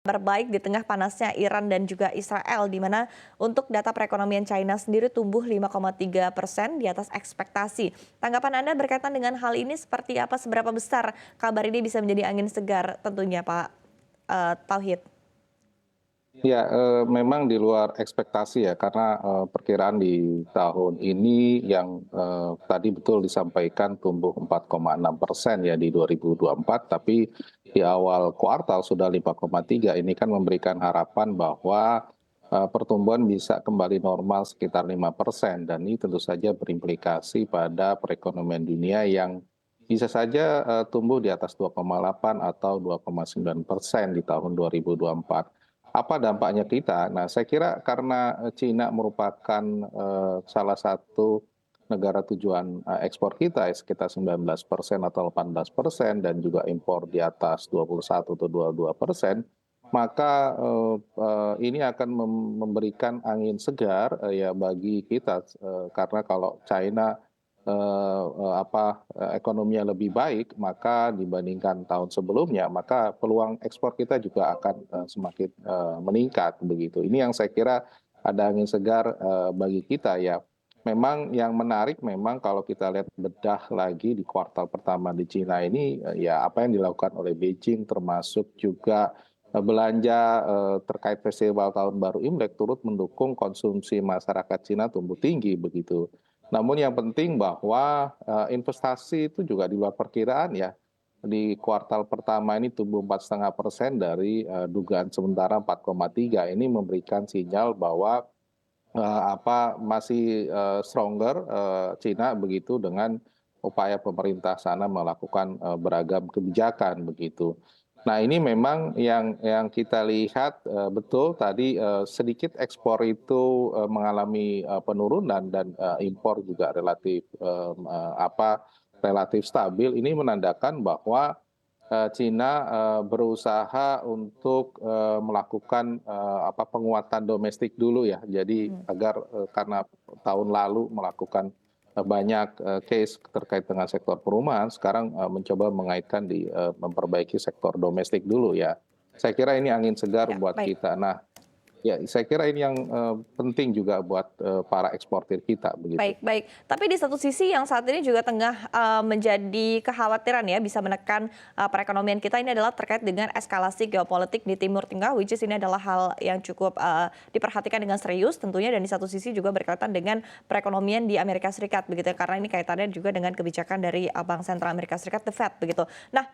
Kabar baik di tengah panasnya Iran dan juga Israel, di mana untuk data perekonomian China sendiri tumbuh 5,3% di atas ekspektasi. Tanggapan Anda berkaitan dengan hal ini seperti apa? Seberapa besar kabar ini bisa menjadi angin segar tentunya Pak Tauhid? Ya, memang di luar ekspektasi ya, karena, perkiraan di tahun ini yang, tadi betul disampaikan tumbuh 4,6% ya di 2024, tapi di awal kuartal sudah 5,3. Ini kan memberikan harapan bahwa, pertumbuhan bisa kembali normal sekitar 5%, dan ini tentu saja berimplikasi pada perekonomian dunia yang bisa saja, tumbuh di atas 2,8 atau 2,9% di tahun 2024. Apa dampaknya kita? Nah, saya kira karena, Cina merupakan, salah satu negara tujuan, ekspor kita ya sekitar 19% atau 18% dan juga impor di atas 21 atau 22%, maka, ini akan memberikan angin segar, ya bagi kita, karena kalau China ekonominya lebih baik, maka dibandingkan tahun sebelumnya, maka peluang ekspor kita juga akan, semakin, meningkat begitu. Ini yang saya kira ada angin segar, bagi kita ya. Memang yang menarik memang kalau kita lihat bedah lagi di kuartal pertama di Cina ini, ya apa yang dilakukan oleh Beijing termasuk juga, belanja, terkait festival Tahun Baru Imlek turut mendukung konsumsi masyarakat Cina tumbuh tinggi begitu. Namun yang penting bahwa, investasi itu juga di luar perkiraan ya. Di kuartal pertama ini tumbuh 4,5% dari, dugaan sementara 4,3. Ini memberikan sinyal bahwa, masih, stronger, Cina begitu dengan upaya pemerintah sana melakukan, beragam kebijakan begitu. Nah, ini memang yang kita lihat, betul tadi, sedikit ekspor itu, mengalami, penurunan dan, impor juga relatif, relatif stabil. Ini menandakan bahwa, Cina, berusaha untuk, melakukan, penguatan domestik dulu ya. Jadi Hmm. agar, karena tahun lalu melakukan, banyak, case terkait dengan sektor perumahan, sekarang, mencoba mengaitkan di, memperbaiki sektor domestik dulu ya. Saya kira ini angin segar Ya, buat baik. kita. Nah, ya saya kira ini yang, penting juga buat, para eksportir kita begitu. Baik, baik. Tapi di satu sisi yang saat ini juga tengah menjadi kekhawatiran ya bisa menekan perekonomian kita ini adalah terkait dengan eskalasi geopolitik di Timur Tengah, which is ini adalah hal yang cukup diperhatikan dengan serius tentunya, dan di satu sisi juga berkaitan dengan perekonomian di Amerika Serikat begitu ya, karena ini kaitannya juga dengan kebijakan dari Bank Sentral Amerika Serikat, The Fed begitu. Nah,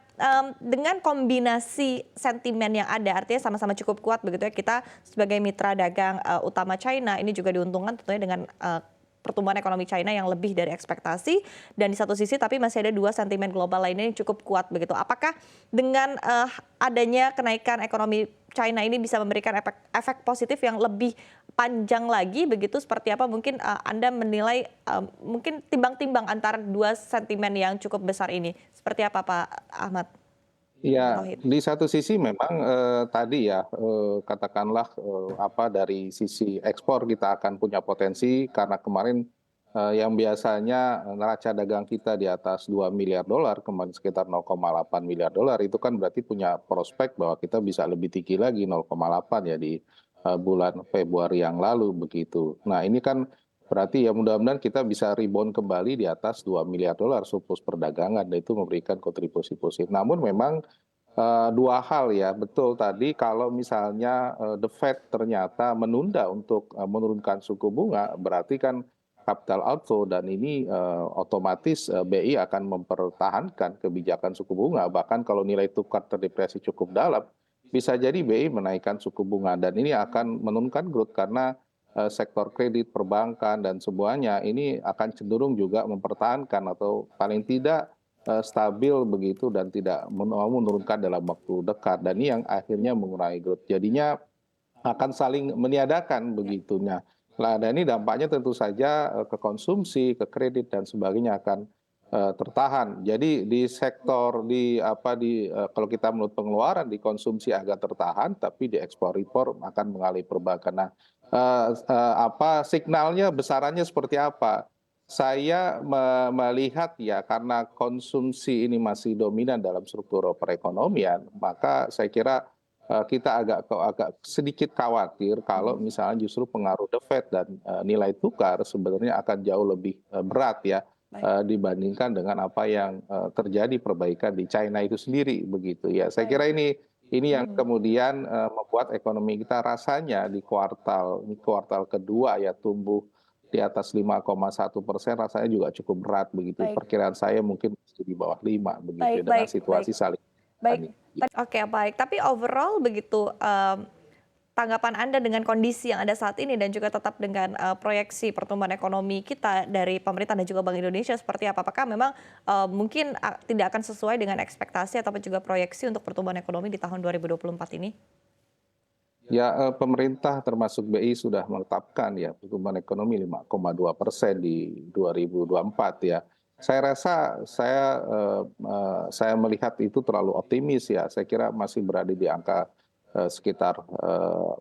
dengan kombinasi sentimen yang ada, artinya sama-sama cukup kuat begitu ya, kita sebagai mitra dagang utama China ini juga diuntungkan tentunya dengan pertumbuhan ekonomi China yang lebih dari ekspektasi, dan di satu sisi tapi masih ada dua sentimen global lainnya yang cukup kuat begitu. Apakah dengan adanya kenaikan ekonomi China ini bisa memberikan efek positif yang lebih panjang lagi begitu? Seperti apa mungkin Anda menilai mungkin timbang-timbang antara dua sentimen yang cukup besar ini? Seperti apa Pak Ahmad Ya, Tauhid? di satu sisi memang, tadi ya, katakanlah, dari sisi ekspor kita akan punya potensi karena kemarin, yang biasanya neraca dagang kita di atas $2 miliar, kemarin sekitar $0,8 miliar, itu kan berarti punya prospek bahwa kita bisa lebih tinggi lagi 0,8 ya di, bulan Februari yang lalu begitu. Nah, ini kan berarti ya mudah-mudahan kita bisa rebound kembali di atas $2 miliar surplus perdagangan, dan itu memberikan kontribusi positif. Namun memang, dua hal ya, betul tadi kalau misalnya, The Fed ternyata menunda untuk, menurunkan suku bunga, berarti kan capital outflow, dan ini, otomatis, BI akan mempertahankan kebijakan suku bunga. Bahkan kalau nilai tukar terdepresi cukup dalam, bisa jadi BI menaikkan suku bunga, dan ini akan menurunkan growth karena, sektor kredit, perbankan, dan semuanya ini akan cenderung juga mempertahankan atau paling tidak, stabil begitu dan tidak mau menurunkan dalam waktu dekat, dan ini yang akhirnya mengurangi growth. Jadinya akan saling meniadakan begitunya. Nah, dan ini dampaknya tentu saja, ke konsumsi, ke kredit dan sebagainya akan, tertahan. Jadi di sektor kalau kita menurut pengeluaran di konsumsi agak tertahan, tapi di ekspor impor akan mengalih perbankan. Nah, signalnya besarannya seperti apa? Saya melihat ya karena konsumsi ini masih dominan dalam struktur perekonomian, maka saya kira kita agak sedikit khawatir kalau Mhm. misalnya justru pengaruh The Fed dan, nilai tukar sebenarnya akan jauh lebih, berat ya, Baik, dibandingkan dengan apa yang, terjadi perbaikan di China itu sendiri begitu ya. Saya baik. kira ini yang Mhm. kemudian, membuat ekonomi kita rasanya di kuartal kedua ya tumbuh di atas 5,1% rasanya juga cukup berat begitu. Baik, Perkiraan saya mungkin masih di bawah 5 begitu baik ya dengan baik baik. situasi saling Baik, tani. oke baik. Tapi overall begitu, tanggapan Anda dengan kondisi yang ada saat ini dan juga tetap dengan, proyeksi pertumbuhan ekonomi kita dari pemerintah dan juga Bank Indonesia seperti apa? Apakah memang, mungkin tidak akan sesuai dengan ekspektasi ataupun juga proyeksi untuk pertumbuhan ekonomi di tahun 2024 ini? Ya, pemerintah termasuk BI sudah menetapkan ya pertumbuhan ekonomi 5,2% di 2024 ya. Saya rasa saya melihat itu terlalu optimis ya. Saya kira masih berada di angka, sekitar,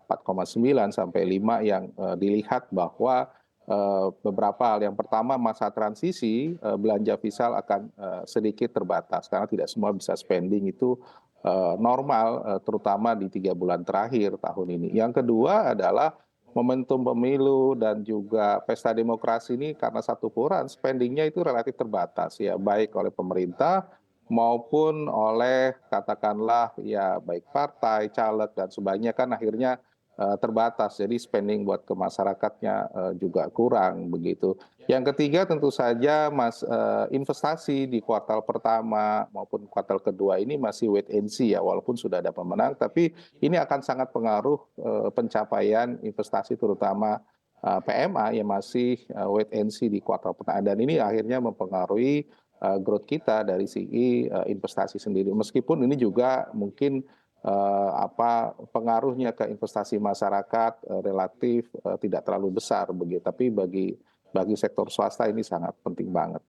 4,9 sampai 5 yang, dilihat bahwa, beberapa hal. Yang pertama masa transisi, belanja fiscal akan, sedikit terbatas karena tidak semua bisa spending itu normal, terutama di 3 bulan terakhir tahun ini. Yang kedua adalah momentum pemilu dan juga pesta demokrasi ini karena satu putaran spendingnya itu relatif terbatas ya, baik oleh pemerintah maupun oleh katakanlah ya baik partai, caleg dan sebagainya kan akhirnya, terbatas. Jadi spending buat ke masyarakatnya, juga kurang begitu. Yang ketiga tentu saja investasi di kuartal pertama maupun kuartal kedua ini masih wait and see ya, walaupun sudah ada pemenang, tapi ini akan sangat pengaruh, pencapaian investasi terutama, PMA yang masih, wait and see di kuartal pertama dan ini akhirnya mempengaruhi, growth kita dari segi, investasi sendiri. Meskipun ini juga mungkin, pengaruhnya ke investasi masyarakat, relatif, tidak terlalu besar begitu, tapi bagi sektor swasta ini sangat penting banget.